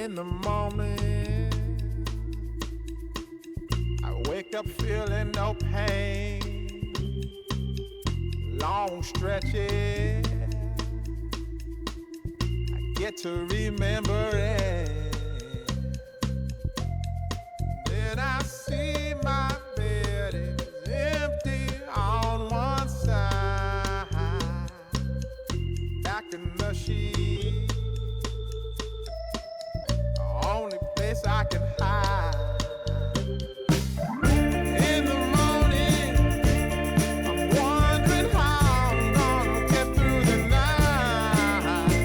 In the morning, I wake up feeling no pain. Long stretches, I get to remember it. Then I see my bed is empty on one side. Back in the sheet, only place I can hide. In the morning, I'm wondering how I'm gonna get through the night.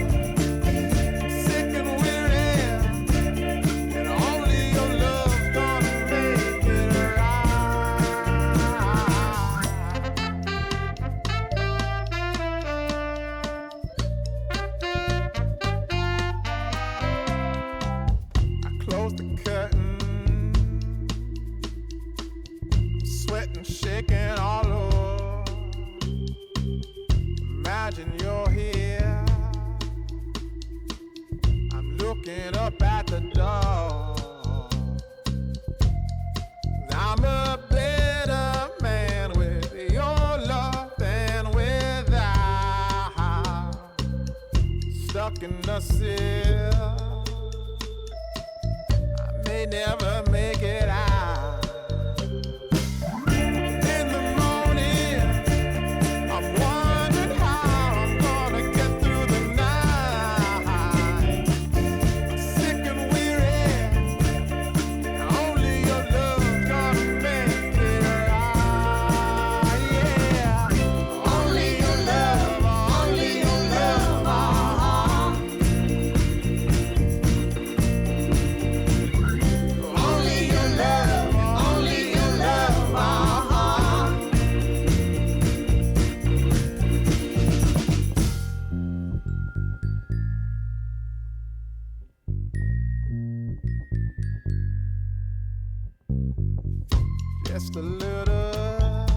Sick and weary, and only your love's gonna make it Close the curtain, sweating, shaking all over. Imagine you're here. I'm looking up at the door. I'm a better man with your love than without. Stuck in the cell, may never make it out. In the morning, I'm wondering how I'm gonna get through the night. Sick and weary, only your love's gonna make it right. Yeah, only your love, only your love. Only your love, only your love, Just a little,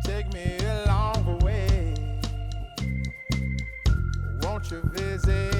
take me along the way. Won't you visit